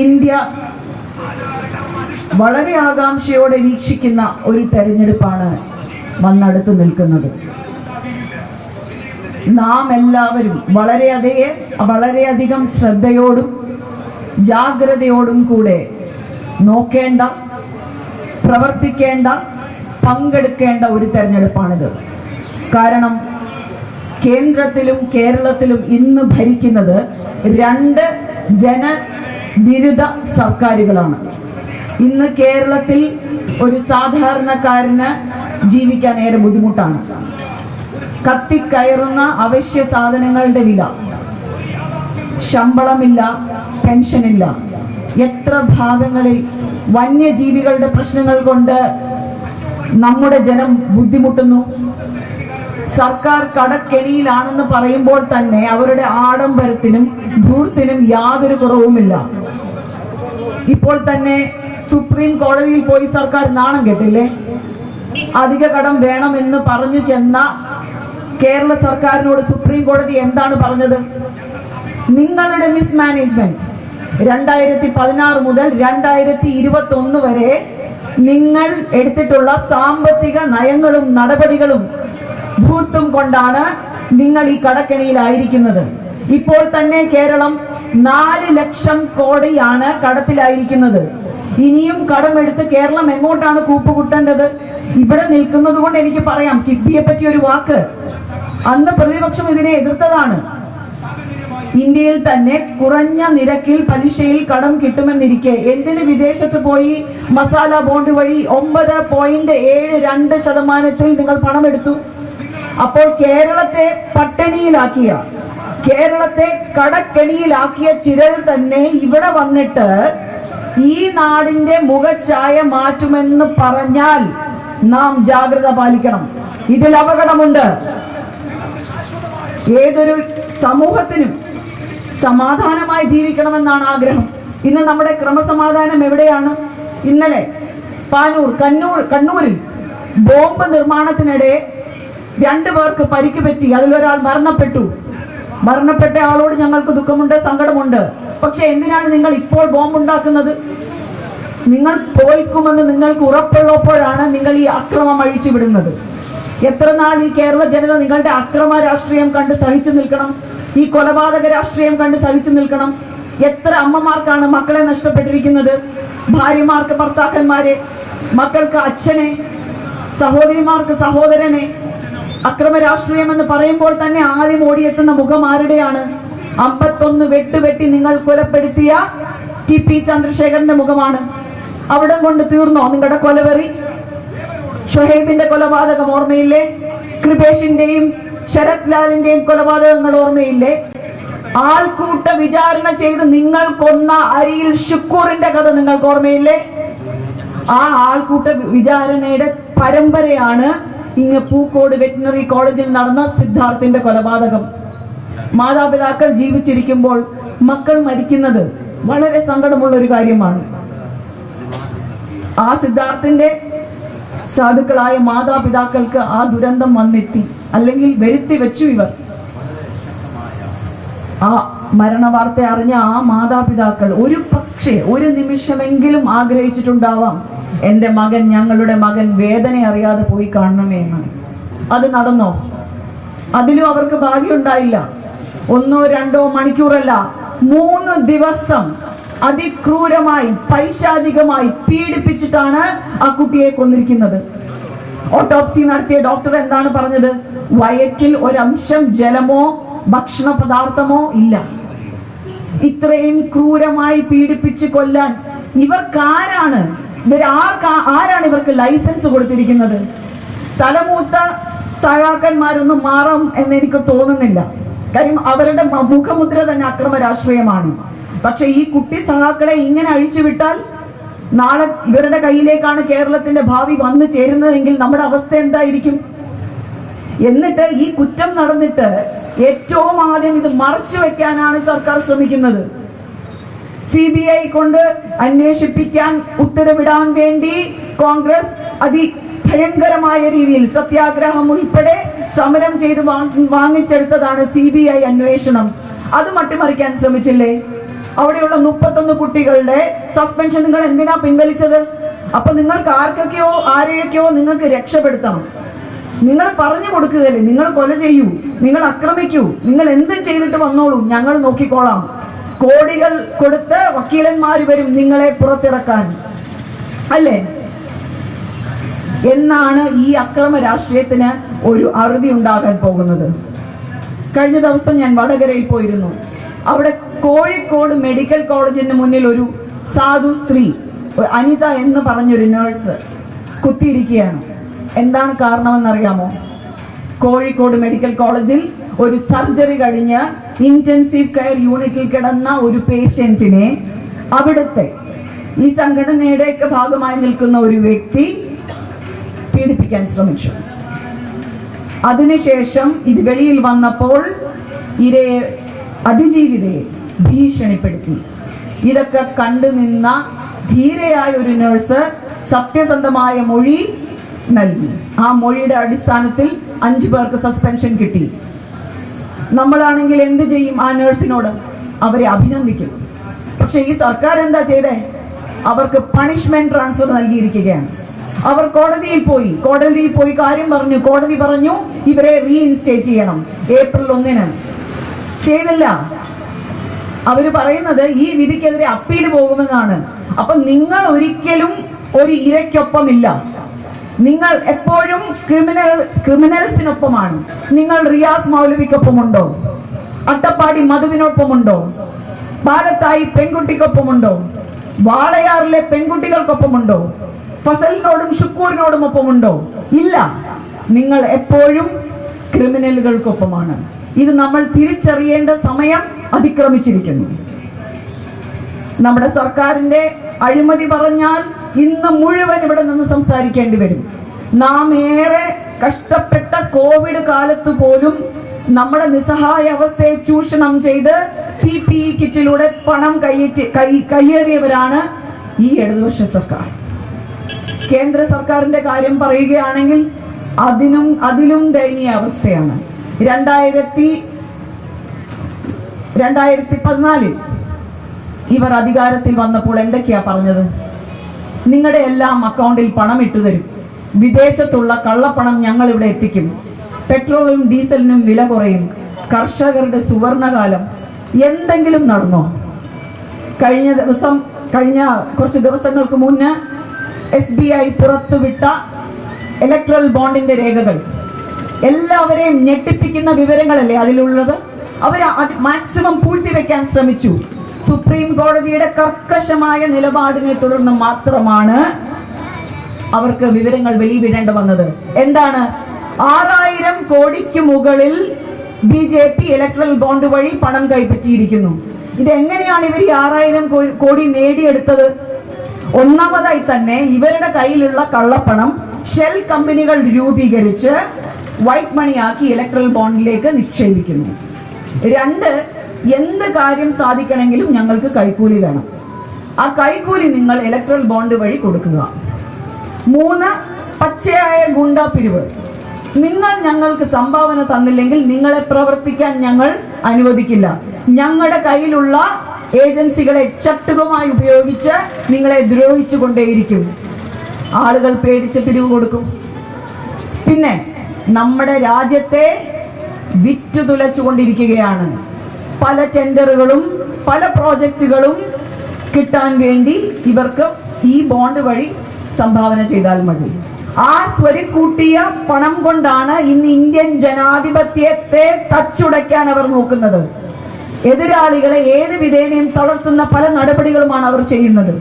India വളരെ ആകാംക്ഷയോടെ വീക്ഷിക്കുന്ന ഒരു തെരഞ്ഞെടുപ്പാണ് വന്നടുത്ത് നിൽക്കുന്നത്. നാം എല്ലാവരും വളരെയധികം ശ്രദ്ധയോടും ജാഗ്രതയോടും കൂടെ നോക്കേണ്ട, പ്രവർത്തിക്കേണ്ട, പങ്കെടുക്കേണ്ട ഒരു തെരഞ്ഞെടുപ്പാണിത്. കാരണം കേന്ദ്രത്തിലും കേരളത്തിലും ഇന്ന് ഭരിക്കുന്നത് രണ്ട് ജനവിരുദ്ധ സർക്കാരുകളാണ്. ഇന്ന് കേരളത്തിൽ ഒരു സാധാരണക്കാരന് ജീവിക്കാൻ ഏറെ ബുദ്ധിമുട്ടാണ്. കത്തിക്കയറുന്ന അവശ്യ സാധനങ്ങളുടെ വില, ശമ്പളമില്ല, പെൻഷനില്ല. എത്ര ഭാഗങ്ങളിൽ വന്യജീവികളുടെ പ്രശ്നങ്ങൾ കൊണ്ട് നമ്മുടെ ജനം ബുദ്ധിമുട്ടുന്നു. സർക്കാർ കടക്കെണിയിലാണെന്ന് പറയുമ്പോൾ തന്നെ അവരുടെ ആഡംബരത്തിനും ധൂർത്തിനും യാതൊരു കുറവുമില്ല. ഇപ്പോൾ തന്നെ സുപ്രീം കോടതിയിൽ പോയി സർക്കാർ നാണം കെട്ടില്ലേ? അധിക കടം വേണമെന്ന് പറഞ്ഞു ചെന്ന കേരള സർക്കാരിനോട് സുപ്രീം കോടതി എന്താണ് പറഞ്ഞത്? നിങ്ങളുടെ മിസ്മാനേജ്മെന്റ് 2016 മുതൽ 2021 വരെ നിങ്ങൾ എടുത്തിട്ടുള്ള സാമ്പത്തിക നയങ്ങളും നടപടികളും ധൂർത്തും കൊണ്ടാണ് നിങ്ങൾ ഈ കടക്കെണിയിലായിരിക്കുന്നത്. ഇപ്പോൾ തന്നെ കേരളം 4 ലക്ഷം കോടിയാണ് കടത്തിലായിരിക്കുന്നത്. ഇനിയും കടമെടുത്ത് കേരളം എങ്ങോട്ടാണ് കൂപ്പുകുട്ടേണ്ടത്? ഇവിടെ നിൽക്കുന്നത് കൊണ്ട് എനിക്ക് പറയാം, കിഫ്ബിയെ പറ്റി ഒരു വാക്ക്. അന്ന് പ്രതിപക്ഷം ഇതിനെ എതിർത്തതാണ്. ഇന്ത്യയിൽ തന്നെ കുറഞ്ഞ നിരക്കിൽ പലിശയിൽ കടം കിട്ടുമെന്നിരിക്കെ എന്തിന് വിദേശത്ത് പോയി മസാല ബോണ്ട് വഴി 9.72% നിങ്ങൾ പണമെടുത്തു? അപ്പോൾ കേരളത്തെ പട്ടിണിയിലാക്കിയ, കേരളത്തെ കടക്കെണിയിലാക്കിയ ചിലർ തന്നെ ഇവിടെ വന്നിട്ട് ഈ നാടിന്റെ മുഖഛായ മാറ്റുമെന്ന് പറഞ്ഞാൽ നാം ജാഗ്രത പാലിക്കണം. ഇതിൽ അപകടമുണ്ട്. ഏതൊരു സമൂഹത്തിനും സമാധാനമായി ജീവിക്കണമെന്നാണ് ആഗ്രഹം. ഇന്ന് നമ്മുടെ ക്രമസമാധാനം എവിടെയാണ്? ഇന്നലെ കണ്ണൂരിൽ ബോംബ് നിർമ്മാണത്തിനിടെ 2 പേർക്ക് പരിക്ക് പറ്റി. അതിലൊരാൾ മരണപ്പെട്ടു. മരണപ്പെട്ട ആളോട് ഞങ്ങൾക്ക് ദുഃഖമുണ്ട്, സങ്കടമുണ്ട്. പക്ഷെ എന്തിനാണ് നിങ്ങൾ ഇപ്പോൾ ബോംബ് ഉണ്ടാക്കുന്നത്? നിങ്ങൾ തോൽക്കുമെന്ന് നിങ്ങൾക്ക് ഉറപ്പുള്ളപ്പോഴാണ് നിങ്ങൾ ഈ അക്രമം അഴിച്ചുവിടുന്നത്. എത്ര നാൾ ഈ കേരള ജനത നിങ്ങളുടെ അക്രമ രാഷ്ട്രീയം കണ്ട് സഹിച്ചു നിൽക്കണം? ഈ കൊലപാതക രാഷ്ട്രീയം കണ്ട് സഹിച്ചു നിൽക്കണം? എത്ര അമ്മമാർക്കാണ് മക്കളെ നഷ്ടപ്പെട്ടിരിക്കുന്നത്? ഭാര്യമാർക്ക് ഭർത്താക്കന്മാരെ, മക്കൾക്ക് അച്ഛനെ, സഹോദരിമാർക്ക് സഹോദരനെ. അക്രമ രാഷ്ട്രീയം എന്ന് പറയുമ്പോൾ തന്നെ ആദ്യം ഓടിയെത്തുന്ന മുഖം ആരുടെയാണ്? 51 വെട്ടുവെട്ടി നിങ്ങൾ കൊലപ്പെടുത്തിയ TP ചന്ദ്രശേഖരന്റെ മുഖമാണ്. അവിടെ കൊണ്ട് തീർന്നോ നിങ്ങളുടെ കൊലവെറി? ഷൊഹൈബിന്റെ കൊലപാതകം ഓർമ്മയില്ലേ? കൃപേഷിന്റെയും ശരത് ലാലിന്റെയും കൊലപാതകങ്ങൾ ഓർമ്മയില്ലേ? ആൾക്കൂട്ട വിചാരണ ചെയ്ത് നിങ്ങൾ കൊന്ന അരിയിൽ ഷുക്കൂറിന്റെ കഥ നിങ്ങൾക്ക് ഓർമ്മയില്ലേ? ആ ആൾക്കൂട്ട വിചാരണയുടെ പരമ്പരയാണ് ഇങ്ങ് പൂക്കോട് വെറ്റിനറി കോളേജിൽ നടന്ന സിദ്ധാർത്ഥിന്റെ കൊലപാതകം. മാതാപിതാക്കൾ ജീവിച്ചിരിക്കുമ്പോൾ മക്കൾ മരിക്കുന്നത് വളരെ സങ്കടമുള്ള ഒരു കാര്യമാണ്. ആ സിദ്ധാർത്ഥിന്റെ സാധുക്കളായ മാതാപിതാക്കൾക്ക് ആ ദുരന്തം വന്നെത്തി, അല്ലെങ്കിൽ വരുത്തി വെച്ചു. ഇവർ ആ മരണ വാർത്ത അറിഞ്ഞ ആ മാതാപിതാക്കൾ ഒരു നിമിഷമെങ്കിലും ആഗ്രഹിച്ചിട്ടുണ്ടാവാം, എന്റെ മകൻ, ഞങ്ങളുടെ മകൻ വേദന അറിയാതെ പോയി കാണണമേ എന്ന്. അത് നടന്നോ? അതിലും അവർക്ക് ഭാഗ്യമുണ്ടായില്ല. 1-2 മണിക്കൂറല്ല, 3 ദിവസം അതിക്രൂരമായി പൈശാചികമായി പീഡിപ്പിച്ചിട്ടാണ് ആ കുട്ടിയെ കൊന്നിരിക്കുന്നത്. ഓട്ടോപ്സി നടത്തിയ ഡോക്ടർ എന്താണ് പറഞ്ഞത്? വയറ്റിൽ ഒരംശം ജലമോ ഭക്ഷണ പദാർത്ഥമോ ഇല്ല. ഇത്രയും ക്രൂരമായി പീഡിപ്പിച്ച് കൊല്ലാൻ ആരാണ് ഇവർക്ക് ലൈസൻസ് കൊടുത്തിരിക്കുന്നത്? തലമൂത്ത സഹാക്കന്മാരൊന്നും മാറും എന്ന് എനിക്ക് തോന്നുന്നില്ല. കാര്യം അവരുടെ മുഖമുദ്ര തന്നെ അക്രമ രാഷ്ട്രീയമാണ്. പക്ഷെ ഈ കുട്ടി സഹാക്കളെ ഇങ്ങനെ അഴിച്ചുവിട്ടാൽ നാളെ ഇവരുടെ കയ്യിലേക്കാണ് കേരളത്തിന്റെ ഭാവി വന്നു ചേരുന്നതെങ്കിൽ നമ്മുടെ അവസ്ഥ എന്തായിരിക്കും? എന്നിട്ട് ഈ കുറ്റം നടന്നിട്ട് ഏറ്റവും ആദ്യം ഇത് മറച്ചു വെക്കാനാണ് സർക്കാർ ശ്രമിക്കുന്നത്. CBI കൊണ്ട് അന്വേഷിപ്പിക്കാൻ ഉത്തരവിടാൻ വേണ്ടി കോൺഗ്രസ് അതിഭയങ്കരമായ രീതിയിൽ സത്യാഗ്രഹം ഉൾപ്പെടെ സമരം ചെയ്ത് വാങ്ങിച്ചെടുത്തതാണ് CBI അന്വേഷണം. അത് മട്ടിമറിക്കാൻ ശ്രമിച്ചില്ലേ? അവിടെയുള്ള 31 കുട്ടികളുടെ സസ്പെൻഷൻ നിങ്ങൾ എന്തിനാ പിൻവലിച്ചത്? അപ്പൊ നിങ്ങൾക്ക് ആരെയൊക്കെയോ നിങ്ങൾക്ക് രക്ഷപ്പെടുത്തണം. നിങ്ങൾ പറഞ്ഞു കൊടുക്കുകയല്ലേ, നിങ്ങൾ കൊല ചെയ്യൂ, നിങ്ങൾ ആക്രമിക്കൂ, നിങ്ങൾ എന്തും ചെയ്തിട്ട് വന്നോളൂ, ഞങ്ങൾ നോക്കിക്കോളാം. കോടികൾ കൊടുത്ത് വക്കീലന്മാര് വരും നിങ്ങളെ പുറത്തിറക്കാൻ, അല്ലേ? എന്നാണ് ഈ അക്രമ രാഷ്ട്രീയത്തിന് ഒരു അറുതി ഉണ്ടാകാൻ പോകുന്നത്. കഴിഞ്ഞ ദിവസം ഞാൻ വടകരയിൽ പോയിരുന്നു. അവിടെ കോഴിക്കോട് മെഡിക്കൽ കോളേജിന് മുന്നിൽ ഒരു സാധു സ്ത്രീ, അനിത എന്ന് പറഞ്ഞൊരു നേഴ്സ് കുത്തിയിരിക്കുകയാണ്. എന്താണ് കാരണമെന്നറിയാമോ? കോഴിക്കോട് മെഡിക്കൽ കോളേജിൽ ഒരു സർജറി കഴിഞ്ഞ് ഇന്റൻസീവ് കെയർ യൂണിറ്റിൽ കിടന്ന ഒരു പേഷ്യന്റിനെ അവിടുത്തെ ഈ സംഘടനയുടെ ഭാഗമായി നിൽക്കുന്ന ഒരു വ്യക്തി പീഡിപ്പിക്കാൻ ശ്രമിച്ചു. അതിനുശേഷം ഇത് വെളിയിൽ വന്നപ്പോൾ ഇരയെ അതിജീവിതയെ ഭീഷണിപ്പെടുത്തി. ഇതൊക്കെ കണ്ടു നിന്ന ധീരയായ ഒരു നഴ്സ് സത്യസന്ധമായ മൊഴി നൽകി. ആ മൊഴിയുടെ അടിസ്ഥാനത്തിൽ 5 പേർക്ക് സസ്പെൻഷൻ കിട്ടി. നമ്മളാണെങ്കിൽ എന്ത് ചെയ്യും? ആ നഴ്സിനോട് അവരെ അഭിനന്ദിക്കും. പക്ഷെ ഈ സർക്കാർ എന്താ ചെയ്തേ? അവർക്ക് പണിഷ്മെന്റ് ട്രാൻസ്ഫർ നൽകിയിരിക്കുകയാണ്. അവർ കോടതിയിൽ പോയി കാര്യം പറഞ്ഞു. കോടതി പറഞ്ഞു ഇവരെ റീഇൻസ്റ്റേറ്റ് ചെയ്യണം ഏപ്രിൽ 1-ന്. ചെയ്തില്ല. അവര് പറയുന്നത് ഈ വിധിക്കെതിരെ അപ്പീൽ പോകുമെന്നാണ്. അപ്പൊ നിങ്ങൾ ഒരിക്കലും ഒരു ഇരയ്ക്കൊപ്പമില്ല. നിങ്ങൾ എപ്പോഴും ക്രിമിനൽസിനൊപ്പമാണ്. നിങ്ങൾ റിയാസ് മൗലവിക്കൊപ്പമുണ്ടോ? അട്ടപ്പാടി മധുവിനൊപ്പമുണ്ടോ? പാലത്തായി പെൺകുട്ടിക്കൊപ്പമുണ്ടോ? വാളയാറിലെ പെൺകുട്ടികൾക്കൊപ്പമുണ്ടോ? ഫസലിനോടും ഷുക്കൂറിനോടും ഒപ്പമുണ്ടോ? ഇല്ല. നിങ്ങൾ എപ്പോഴും ക്രിമിനലുകൾക്കൊപ്പമാണ്. ഇത് നമ്മൾ തിരിച്ചറിയേണ്ട സമയം അതിക്രമിച്ചിരിക്കുന്നു. നമ്മുടെ സർക്കാരിന്റെ അഴിമതി പറഞ്ഞാൽ ഇന്ന് മുഴുവൻ ഇവിടെ നിന്ന് സംസാരിക്കേണ്ടി വരും. നാം ഏറെ കഷ്ടപ്പെട്ട കോവിഡ് കാലത്ത് പോലും നമ്മുടെ നിസ്സഹായ അവസ്ഥയെ ചൂഷണം ചെയ്ത് PPE കിറ്റിലൂടെ പണം കയ്യേറിയവരാണ് ഈ ഇടതുപക്ഷ സർക്കാർ. കേന്ദ്ര സർക്കാരിന്റെ കാര്യം പറയുകയാണെങ്കിൽ അതിലും ദയനീയ അവസ്ഥയാണ്. 2014 ഇവർ അധികാരത്തിൽ വന്നപ്പോൾ എന്തൊക്കെയാ പറഞ്ഞത്? നിങ്ങളുടെ എല്ലാം അക്കൗണ്ടിൽ പണം ഇട്ടുതരും, വിദേശത്തുള്ള കള്ളപ്പണം ഞങ്ങൾ ഇവിടെ എത്തിക്കും, പെട്രോളിനും ഡീസലിനും വില കുറയും, കർഷകരുടെ സുവർണകാലം. എന്തെങ്കിലും നടന്നോ? കഴിഞ്ഞ കുറച്ച് ദിവസങ്ങൾക്ക് മുന്നേ SBI പുറത്തുവിട്ട ഇലക്ട്രൽ ബോണ്ടിന്റെ രേഖകൾ എല്ലാവരെയും ഞെട്ടിപ്പിക്കുന്ന വിവരങ്ങളല്ലേ അതിലുള്ളത്? അവർ മാക്സിമം പൂഴ്ത്തിവെക്കാൻ ശ്രമിച്ചു. സുപ്രീം കോടതിയുടെ കർക്കശമായ നിലപാടിനെ തുടർന്ന് മാത്രമാണ് അവർക്ക് വിവരങ്ങൾ വെളിവിടേണ്ടി വന്നത്. എന്താണ്? 6000 കോടിക്ക് മുകളിൽ BJP ഇലക്ട്രൽ ബോണ്ട് വഴി പണം കൈപ്പറ്റിയിരിക്കുന്നു. ഇതെങ്ങനെയാണ് ഇവർ 6000 കോടി നേടിയെടുത്തത്? ഒന്നാമതായി തന്നെ ഇവരുടെ കയ്യിലുള്ള കള്ളപ്പണം ഷെൽ കമ്പനികൾ രൂപീകരിച്ച് വൈറ്റ് മണിയാക്കി ഇലക്ട്രൽ ബോണ്ടിലേക്ക് നിക്ഷേപിക്കുന്നു. 2, എന്ത് കാര്യം സാധിക്കണമെങ്കിലും ഞങ്ങൾക്ക് കൈക്കൂലി വേണം. ആ കൈക്കൂലി നിങ്ങൾ ഇലക്ട്രൽ ബോണ്ട് വഴി കൊടുക്കുക. 3, പച്ചയായ ഗുണ്ടാ പിരിവ്. നിങ്ങൾ ഞങ്ങൾക്ക് സംഭാവന തന്നില്ലെങ്കിൽ നിങ്ങളെ പ്രവർത്തിക്കാൻ ഞങ്ങൾ അനുവദിക്കില്ല. ഞങ്ങളുടെ കയ്യിലുള്ള ഏജൻസികളെ ചട്ടുകമായി ഉപയോഗിച്ച് നിങ്ങളെ ദ്രോഹിച്ചു കൊണ്ടേയിരിക്കും. ആളുകൾ പേടിച്ച് പിരിവ് കൊടുക്കും. പിന്നെ നമ്മുടെ രാജ്യത്തെ വിറ്റുതുലച്ചുകൊണ്ടിരിക്കുകയാണ്. പല ടെൻഡറുകളും പല പ്രോജക്റ്റുകളും കിട്ടാൻ വേണ്ടി ഇവർക്ക് ഈ ബോണ്ട് വഴി സംഭാവന ചെയ്താൽ മതി. ആ സ്വരുക്കൂട്ടിയ പണം കൊണ്ടാണ് ഇന്ന് ഇന്ത്യൻ ജനാധിപത്യത്തെ തച്ചുടയ്ക്കാൻ അവർ നോക്കുന്നത്. എതിരാളികളെ ഏത് വിധേനയും തളർത്തുന്ന പല നടപടികളുമാണ് അവർ ചെയ്യുന്നത്.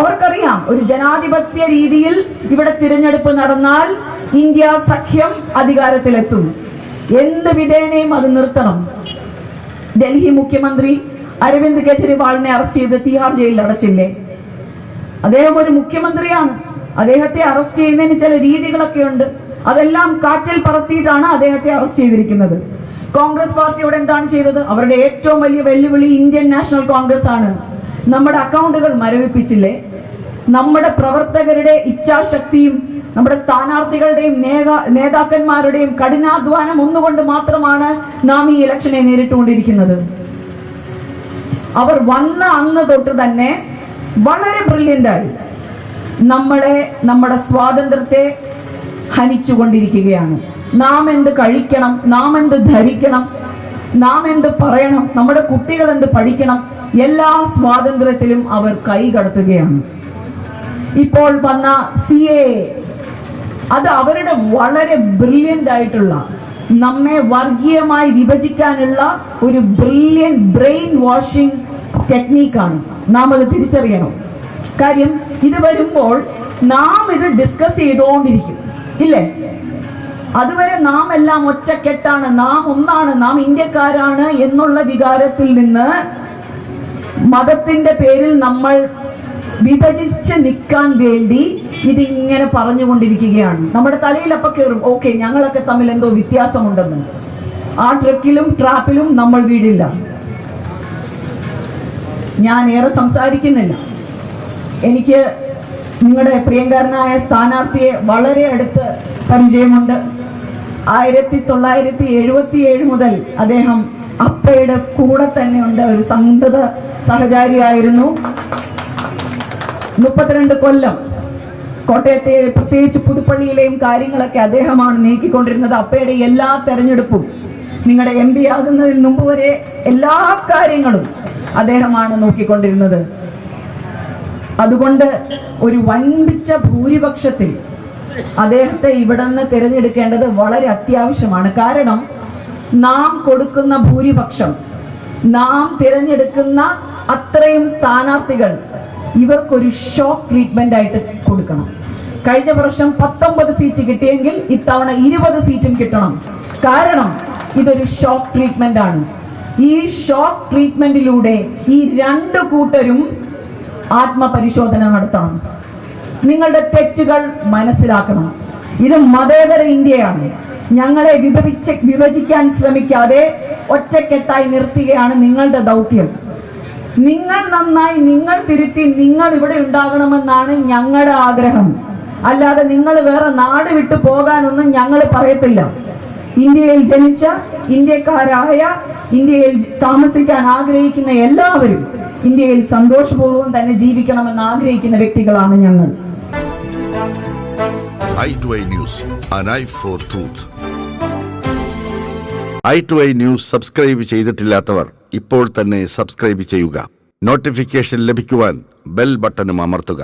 അവർക്കറിയാം ഒരു ജനാധിപത്യ രീതിയിൽ ഇവിടെ തിരഞ്ഞെടുപ്പ് നടന്നാൽ ഇന്ത്യ സഖ്യം അധികാരത്തിലെത്തും. എന്ത് വിധേനയും അത് നിർത്തണം. ഡൽഹി മുഖ്യമന്ത്രി അരവിന്ദ് കെജ്രിവാളിനെ അറസ്റ്റ് ചെയ്ത് തിഹാർ ജയിലിൽ അടച്ചില്ലേ? അദ്ദേഹം ഒരു മുഖ്യമന്ത്രിയാണ്. അദ്ദേഹത്തെ അറസ്റ്റ് ചെയ്യുന്നതിന് ചില രീതികളൊക്കെ ഉണ്ട്. അതെല്ലാം കാറ്റിൽ പറത്തിയിട്ടാണ് അദ്ദേഹത്തെ അറസ്റ്റ് ചെയ്തിരിക്കുന്നത്. കോൺഗ്രസ് പാർട്ടിയോട് എന്താണ് ചെയ്തത്? അവരുടെ ഏറ്റവും വലിയ വെല്ലുവിളി ഇന്ത്യൻ നാഷണൽ കോൺഗ്രസ് ആണ്. നമ്മുടെ അക്കൗണ്ടുകൾ മരവിപ്പിച്ചില്ലേ? നമ്മുടെ പ്രവർത്തകരുടെ ഇച്ഛാശക്തിയും നമ്മുടെ സ്ഥാനാർത്ഥികളുടെയും നേതാക്കന്മാരുടെയും കഠിനാധ്വാനം ഒന്നുകൊണ്ട് മാത്രമാണ് നാം ഈ ഇലക്ഷനെ നേരിട്ടുകൊണ്ടിരിക്കുന്നത്. അവർ വന്ന അന്ന് തൊട്ട് തന്നെ വളരെ ബ്രില്യൻ്റായി നമ്മുടെ സ്വാതന്ത്ര്യത്തെ ഹനിച്ചുകൊണ്ടിരിക്കുകയാണ്. നാം എന്ത് കഴിക്കണം, നാം എന്ത് ധരിക്കണം, നാം എന്ത് പറയണം, നമ്മുടെ കുട്ടികൾ എന്ത് പഠിക്കണം, എല്ലാ സ്വാതന്ത്ര്യത്തിലും അവർ കൈ കടത്തുകയാണ്. ഇപ്പോൾ വന്ന CAA, അത് അവരുടെ വളരെ ബ്രില്യൻ്റ് ആയിട്ടുള്ള, നമ്മെ വർഗീയമായി വിഭജിക്കാനുള്ള ഒരു ബ്രില്യൻ്റ് ബ്രെയിൻ വാഷിംഗ് ടെക്നീക്കാണ്. നാം അത് തിരിച്ചറിയണം. കാര്യം ഇത് വരുമ്പോൾ നാം ഇത് ഡിസ്കസ് ചെയ്തുകൊണ്ടിരിക്കും, ഇല്ലേ? അതുവരെ നാം എല്ലാം ഒറ്റക്കെട്ടാണ്, നാം ഒന്നാണ്, നാം ഇന്ത്യക്കാരാണ് എന്നുള്ള വികാരത്തിൽ നിന്ന് മതത്തിന്റെ പേരിൽ നമ്മൾ വിഭജിച്ച് നിൽക്കാൻ വേണ്ടി ഇതിങ്ങനെ പറഞ്ഞുകൊണ്ടിരിക്കുകയാണ്. നമ്മുടെ തലയിലപ്പം കയറും, ഓക്കെ ഞങ്ങളൊക്കെ തമ്മിൽ എന്തോ വ്യത്യാസമുണ്ടെന്ന്. ആ ട്രാപ്പിലും നമ്മൾ വീടില്ല. ഞാൻ ഏറെ സംസാരിക്കുന്നില്ല. എനിക്ക് നിങ്ങളുടെ പ്രിയങ്കരനായ സ്ഥാനാർത്ഥിയെ വളരെ അടുത്ത് പരിചയമുണ്ട്. 1977 മുതൽ അദ്ദേഹം അപ്പയുടെ കൂടെ തന്നെ ഉണ്ട്. ഒരു സന്തത സഹചാരിയായിരുന്നു. 32 കൊല്ലം കോട്ടയത്തെ, പ്രത്യേകിച്ച് പുതുപ്പള്ളിയിലെയും കാര്യങ്ങളൊക്കെ അദ്ദേഹമാണ് നീക്കിക്കൊണ്ടിരുന്നത്. അപ്പയുടെ എല്ലാ തെരഞ്ഞെടുപ്പും, നിങ്ങളുടെ MP ആകുന്നതിന് മുമ്പ് വരെ എല്ലാ കാര്യങ്ങളും അദ്ദേഹമാണ് നോക്കിക്കൊണ്ടിരുന്നത്. അതുകൊണ്ട് ഒരു വൻപിച്ച ഭൂരിപക്ഷത്തിൽ അദ്ദേഹത്തെ ഇവിടെ നിന്ന് തിരഞ്ഞെടുക്കേണ്ടത് വളരെ അത്യാവശ്യമാണ്. കാരണം നാം കൊടുക്കുന്ന ഭൂരിപക്ഷം, നാം തിരഞ്ഞെടുക്കുന്ന അത്രയും സ്ഥാനാർത്ഥികൾ ഇവർക്കൊരു ഷോക്ക് ട്രീറ്റ്മെന്റ് ആയിട്ട് കൊടുക്കണം. കഴിഞ്ഞ വർഷം 19 സീറ്റ് കിട്ടിയെങ്കിൽ ഇത്തവണ 20 സീറ്റും കിട്ടണം. കാരണം ഇതൊരു ഷോക്ക് ട്രീറ്റ്മെന്റ് ആണ്. ഈ ഷോക്ക് ട്രീറ്റ്മെന്റിലൂടെ ഈ രണ്ട് കൂട്ടരും ആത്മപരിശോധന നടത്തണം. നിങ്ങളുടെ തെറ്റുകൾ മനസ്സിലാക്കണം. ഇത് മതേതര ഇന്ത്യയാണ്. ഞങ്ങളെ വിഭജിക്കാൻ ശ്രമിക്കാതെ ഒറ്റക്കെട്ടായി നിർത്തുകയാണ് നിങ്ങളുടെ ദൗത്യം. നിങ്ങൾ നന്നായി, നിങ്ങൾ തിരുത്തി, നിങ്ങൾ ഇവിടെ ഉണ്ടാകണമെന്നാണ് ഞങ്ങളുടെ ആഗ്രഹം. അല്ലാതെ നിങ്ങൾ വേറെ നാട് വിട്ടു പോകാനൊന്നും ഞങ്ങൾ പറയത്തില്ല. ഇന്ത്യയിൽ ജനിച്ച, ഇന്ത്യക്കാരായ, ഇന്ത്യയിൽ താമസിക്കാൻ ആഗ്രഹിക്കുന്ന എല്ലാവരും ഇന്ത്യയിൽ സന്തോഷപൂർവ്വം തന്നെ ജീവിക്കണമെന്ന് ആഗ്രഹിക്കുന്ന വ്യക്തികളാണ് ഞങ്ങൾ. i2i News, an eye for truth. i2i News subscribe ചെയ്തിട്ടില്ലാത്തവർ ഇപ്പോൾ തന്നെ സബ്സ്ക്രൈബ് ചെയ്യുക. നോട്ടിഫിക്കേഷൻ ലഭിക്കുവാൻ ബെൽ ബട്ടണും അമർത്തുക.